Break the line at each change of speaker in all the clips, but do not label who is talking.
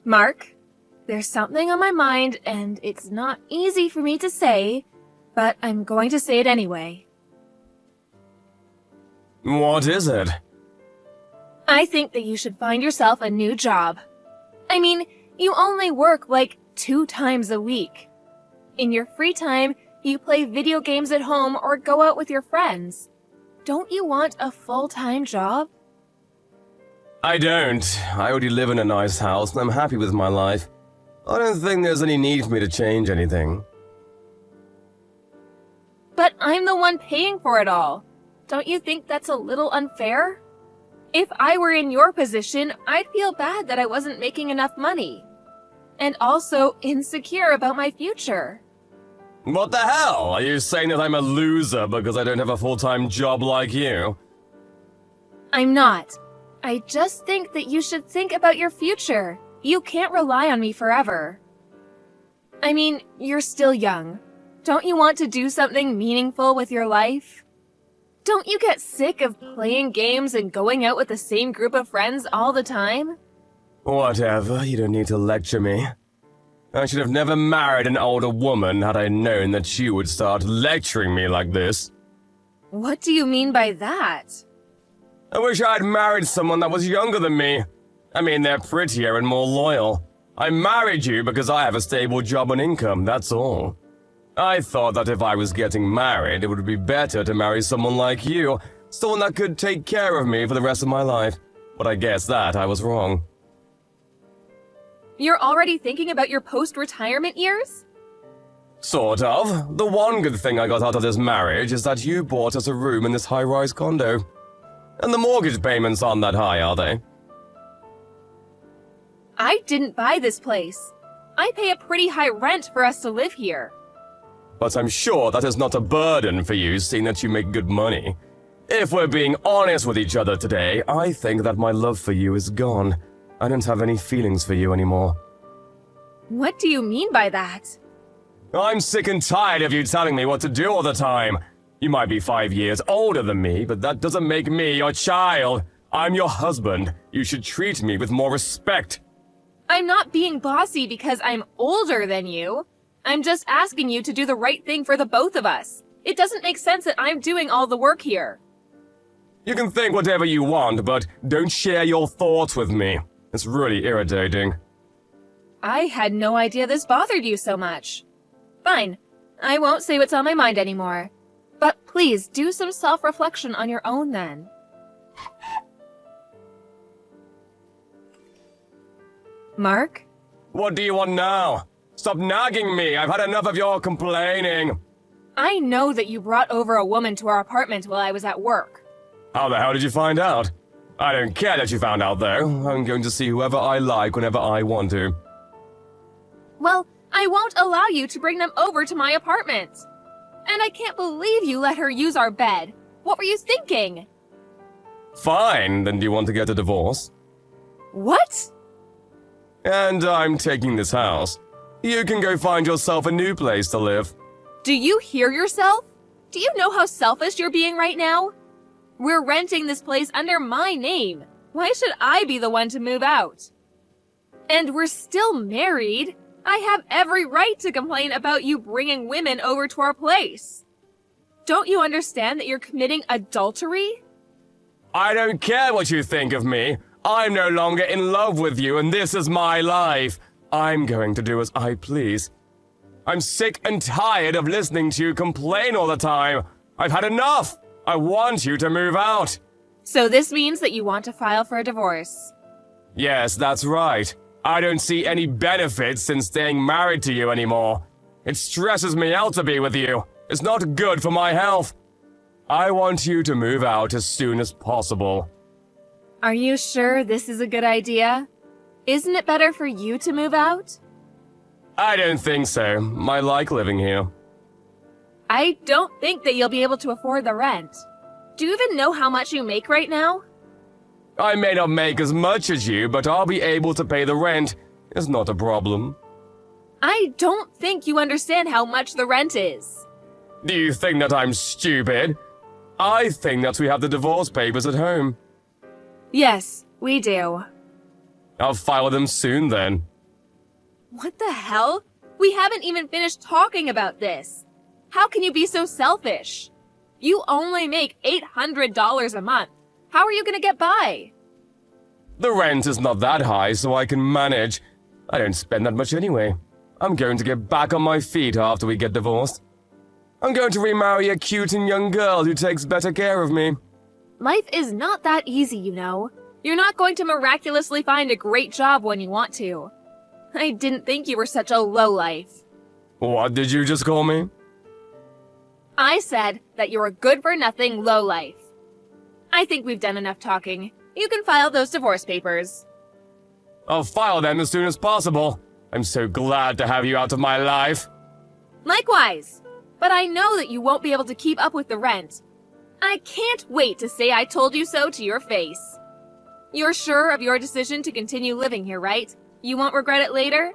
Mark, there's something on my mind, and it's not easy for me to say, but I'm going to say it anyway.
What is it?
I think that you should find yourself a new job. I mean, you only work like 2 times a week. In your free time, you play video games at home or go out with your friends. Don't you want a full-time job?
I don't. I already live in a nice house and I'm happy with my life. I don't think there's any need for me to change anything.
But I'm the one paying for it all. Don't you think that's a little unfair? If I were in your position, I'd feel bad that I wasn't making enough money. And also insecure about my future.
What the hell? Are you saying that I'm a loser because I don't have a full-time job like you?
I'm not. I just think that you should think about your future. You can't rely on me forever. I mean, you're still young. Don't you want to do something meaningful with your life? Don't you get sick of playing games and going out with the same group of friends all the time?
Whatever, you don't need to lecture me. I should have never married an older woman had I known that she would start lecturing me like this.
What do you mean by that?
I wish I'd married someone that was younger than me. I mean, they're prettier and more loyal. I married you because I have a stable job and income, that's all. I thought that if I was getting married, it would be better to marry someone like you, someone that could take care of me for the rest of my life. But I guess that I was wrong.
You're already thinking about your post-retirement years?
Sort of. The one good thing I got out of this marriage is that you bought us a room in this high-rise condo. And the mortgage payments aren't that high, are they?
I didn't buy this place. I pay a pretty high rent for us to live here.
But I'm sure that is not a burden for you, seeing that you make good money. If we're being honest with each other today, I think that my love for you is gone. I don't have any feelings for you anymore.
What do you mean by that?
I'm sick and tired of you telling me what to do all the time. You might be 5 years older than me, but that doesn't make me your child. I'm your husband. You should treat me with more respect.
I'm not being bossy because I'm older than you. I'm just asking you to do the right thing for the both of us. It doesn't make sense that I'm doing all the work here.
You can think whatever you want, but don't share your thoughts with me. It's really irritating.
I had no idea this bothered you so much. Fine. I won't say what's on my mind anymore. But please do some self-reflection on your own then. Mark?
What do you want now? Stop nagging me. I've had enough of your complaining.
I know that you brought over a woman to our apartment while I was at work.
How the hell did you find out? I don't care that you found out, though. I'm going to see whoever I like whenever I want to.
Well, I won't allow you to bring them over to my apartment. And I can't believe you let her use our bed. What were you thinking?
Fine, then do you want to get a divorce?
What?
And I'm taking this house. You can go find yourself a new place to live.
Do you hear yourself? Do you know how selfish you're being right now? We're renting this place under my name. Why should I be the one to move out? And we're still married. I have every right to complain about you bringing women over to our place. Don't you understand that you're committing adultery?
I don't care what you think of me. I'm no longer in love with you, and this is my life. I'm going to do as I please. I'm sick and tired of listening to you complain all the time. I've had enough. I want you to move out.
So this means that you want to file for a divorce.
Yes, that's right. I don't see any benefits in staying married to you anymore. It stresses me out to be with you. It's not good for my health. I want you to move out as soon as possible.
Are you sure this is a good idea? Isn't it better for you to move out?
I don't think so. I like living here.
I don't think that you'll be able to afford the rent. Do you even know how much you make right now?
I may not make as much as you, but I'll be able to pay the rent. It's not a problem.
I don't think you understand how much the rent is.
Do you think that I'm stupid? I think that we have the divorce papers at home.
Yes, we do.
I'll file them soon then.
What the hell? We haven't even finished talking about this. How can you be so selfish? You only make $800 a month. How are you gonna get by?
The rent is not that high, so I can manage. I don't spend that much anyway. I'm going to get back on my feet after we get divorced. I'm going to remarry a cute and young girl who takes better care of me.
Life is not that easy, you know. You're not going to miraculously find a great job when you want to. I didn't think you were such a lowlife.
What did you just call me?
I said that you're a good-for-nothing lowlife. I think we've done enough talking. You can file those divorce papers.
I'll file them as soon as possible. I'm so glad to have you out of my life.
Likewise. But I know that you won't be able to keep up with the rent. I can't wait to say I told you so to your face. You're sure of your decision to continue living here, right? You won't regret it later?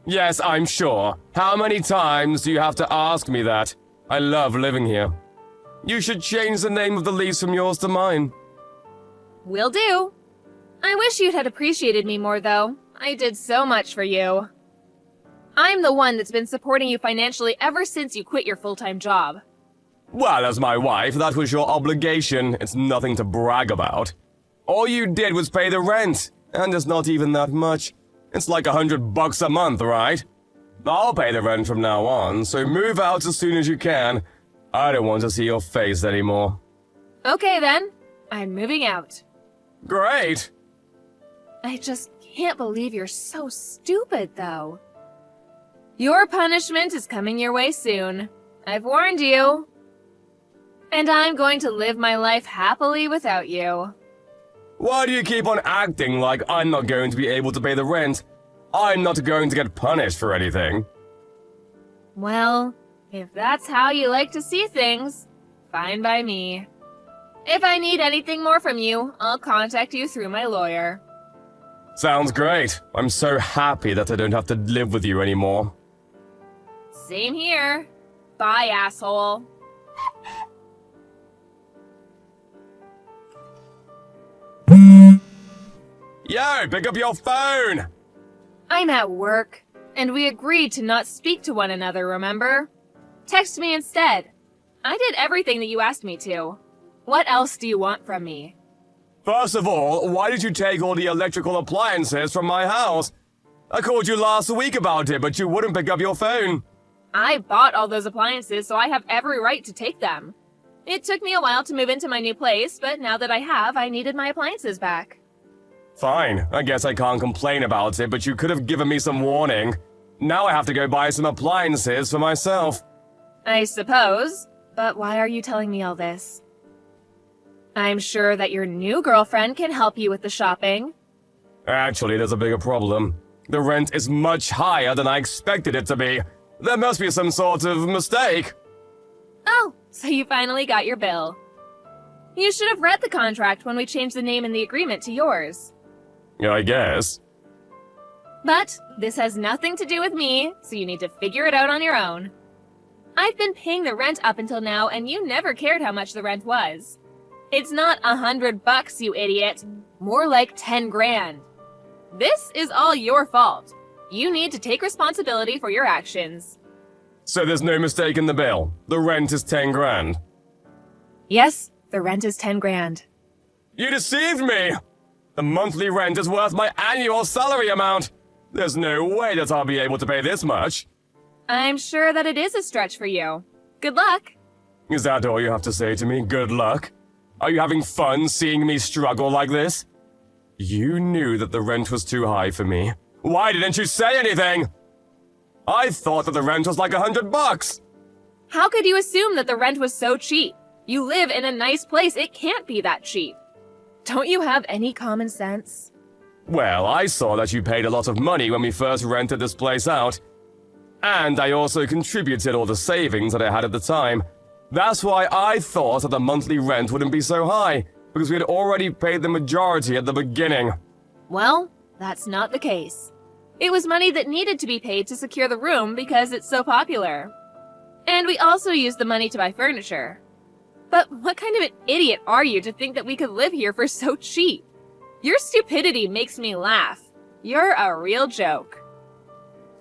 Yes, I'm sure. How many times do you have to ask me that? I love living here. You should change the name of the lease from yours to mine.
Will do. I wish you'd had appreciated me more, though. I did so much for you. I'm the one that's been supporting you financially ever since you quit your full-time job.
Well, as my wife, that was your obligation. It's nothing to brag about. All you did was pay the rent, and it's not even that much. It's like $100 a month, right? I'll pay the rent from now on, so move out as soon as you can. I don't want to see your face anymore.
Okay then, I'm moving out.
Great!
I just can't believe you're so stupid, though. Your punishment is coming your way soon. I've warned you. And I'm going to live my life happily without you.
Why do you keep on acting like I'm not going to be able to pay the rent? I'm not going to get punished for anything.
Well, if that's how you like to see things, fine by me. If I need anything more from you, I'll contact you through my lawyer.
Sounds great. I'm so happy that I don't have to live with you anymore.
Same here. Bye, asshole.
Yo, pick up your phone!
I'm at work, and we agreed to not speak to one another, remember? Text me instead. I did everything that you asked me to. What else do you want from me?
First of all, why did you take all the electrical appliances from my house? I called you last week about it, but you wouldn't pick up your phone.
I bought all those appliances, so I have every right to take them. It took me a while to move into my new place, but now that I have, I needed my appliances back.
Fine, I guess I can't complain about it, but you could have given me some warning. Now I have to go buy some appliances for myself.
I suppose, but why are you telling me all this? I'm sure that your new girlfriend can help you with the shopping.
Actually, there's a bigger problem. The rent is much higher than I expected it to be. There must be some sort of mistake.
Oh, so you finally got your bill. You should have read the contract when we changed the name in the agreement to yours.
Yeah, I guess.
But this has nothing to do with me, so you need to figure it out on your own. I've been paying the rent up until now, and you never cared how much the rent was. It's not $100, you idiot. More like 10 grand. This is all your fault. You need to take responsibility for your actions.
So there's no mistake in the bill. The rent is 10 grand.
Yes, the rent is 10 grand.
You deceived me! The monthly rent is worth my annual salary amount. There's no way that I'll be able to pay this much.
I'm sure that it is a stretch for you. Good luck.
Is that all you have to say to me? Good luck? Are you having fun seeing me struggle like this? You knew that the rent was too high for me. Why didn't you say anything? I thought that the rent was like $100.
How could you assume that the rent was so cheap? You live in a nice place. It can't be that cheap. Don't you have any common sense?
Well, I saw that you paid a lot of money when we first rented this place out. And I also contributed all the savings that I had at the time. That's why I thought that the monthly rent wouldn't be so high, because we had already paid the majority at the beginning.
Well, that's not the case. It was money that needed to be paid to secure the room because it's so popular. And we also used the money to buy furniture. But what kind of an idiot are you to think that we could live here for so cheap? Your stupidity makes me laugh. You're a real joke.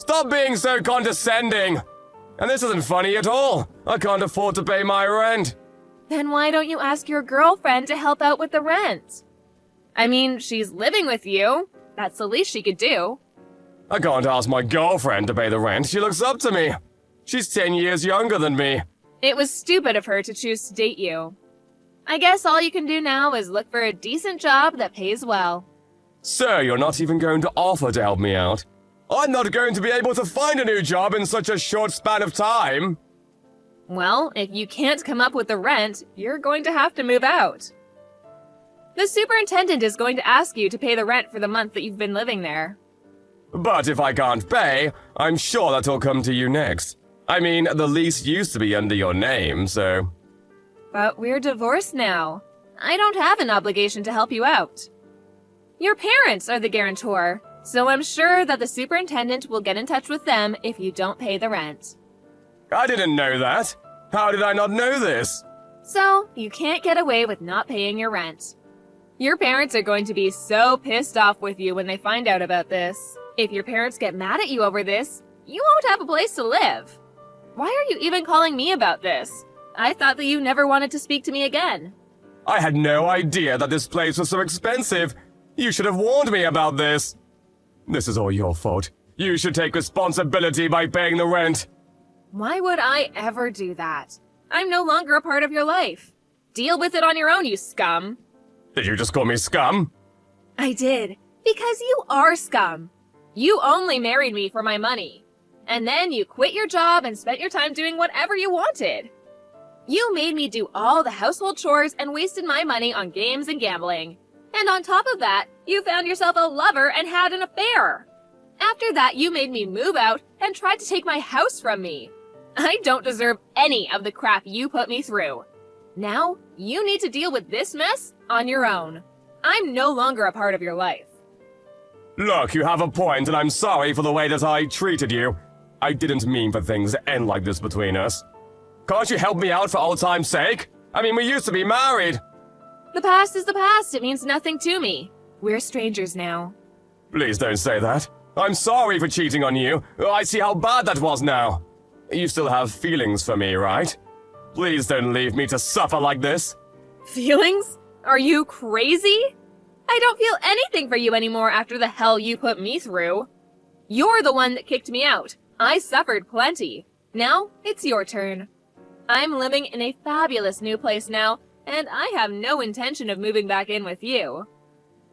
Stop being so condescending! And this isn't funny at all. I can't afford to pay my rent.
Then why don't you ask your girlfriend to help out with the rent? I mean, she's living with you. That's the least she could do.
I can't ask my girlfriend to pay the rent. She looks up to me. She's 10 years younger than me.
It was stupid of her to choose to date you. I guess all you can do now is look for a decent job that pays well.
Sir, you're not even going to offer to help me out. I'm not going to be able to find a new job in such a short span of time.
Well, if you can't come up with the rent, you're going to have to move out. The superintendent is going to ask you to pay the rent for the month that you've been living there.
But if I can't pay, I'm sure that'll come to you next. I mean, the lease used to be under your name, so...
But we're divorced now. I don't have an obligation to help you out. Your parents are the guarantor, so I'm sure that the superintendent will get in touch with them if you don't pay the rent.
I didn't know that. How did I not know this?
So, you can't get away with not paying your rent. Your parents are going to be so pissed off with you when they find out about this. If your parents get mad at you over this, you won't have a place to live. Why are you even calling me about this? I thought that you never wanted to speak to me again.
I had no idea that this place was so expensive. You should have warned me about this. This is all your fault. You should take responsibility by paying the rent.
Why would I ever do that? I'm no longer a part of your life. Deal with it on your own, you scum.
Did you just call me scum?
I did, because you are scum. You only married me for my money. And then you quit your job and spent your time doing whatever you wanted. You made me do all the household chores and wasted my money on games and gambling. And on top of that, you found yourself a lover and had an affair. After that, you made me move out and tried to take my house from me. I don't deserve any of the crap you put me through. Now, you need to deal with this mess on your own. I'm no longer a part of your life.
Look, you have a point, and I'm sorry for the way that I treated you. I didn't mean for things to end like this between us. Can't you help me out for old time's sake? I mean, we used to be married.
The past is the past. It means nothing to me. We're strangers now.
Please don't say that. I'm sorry for cheating on you. I see how bad that was now. You still have feelings for me, right? Please don't leave me to suffer like this.
Feelings? Are you crazy? I don't feel anything for you anymore after the hell you put me through. You're the one that kicked me out. I suffered plenty. Now, it's your turn. I'm living in a fabulous new place now, and I have no intention of moving back in with you.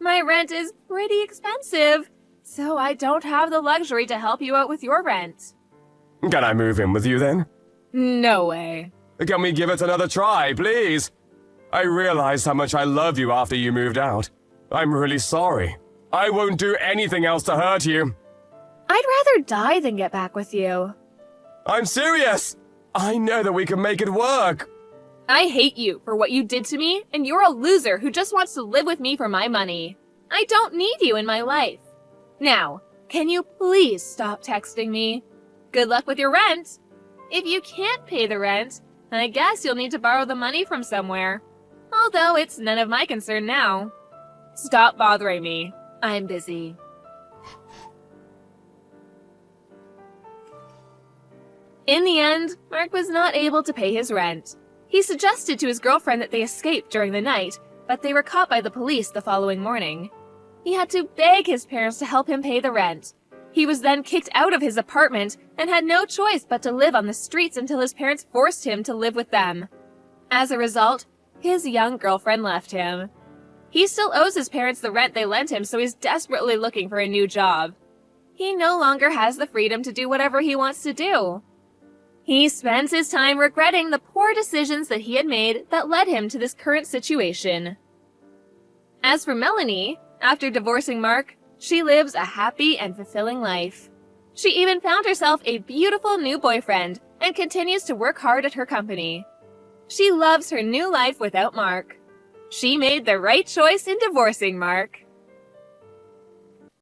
My rent is pretty expensive, so I don't have the luxury to help you out with your rent.
Can I move in with you then?
No way.
Can we give it another try, please? I realized how much I love you after you moved out. I'm really sorry. I won't do anything else to hurt you.
I'd rather die than get back with you.
I'm serious! I know that we can make it work!
I hate you for what you did to me, and you're a loser who just wants to live with me for my money. I don't need you in my life. Now, can you please stop texting me? Good luck with your rent. If you can't pay the rent, I guess you'll need to borrow the money from somewhere. Although it's none of my concern now. Stop bothering me. I'm busy. In the end, Mark was not able to pay his rent. He suggested to his girlfriend that they escape during the night, but they were caught by the police the following morning. He had to beg his parents to help him pay the rent. He was then kicked out of his apartment and had no choice but to live on the streets until his parents forced him to live with them. As a result, his young girlfriend left him. He still owes his parents the rent they lent him, so he's desperately looking for a new job. He no longer has the freedom to do whatever he wants to do. He spends his time regretting the poor decisions that he had made that led him to this current situation. As for Melanie, after divorcing Mark, she lives a happy and fulfilling life. She even found herself a beautiful new boyfriend and continues to work hard at her company. She loves her new life without Mark. She made the right choice in divorcing Mark.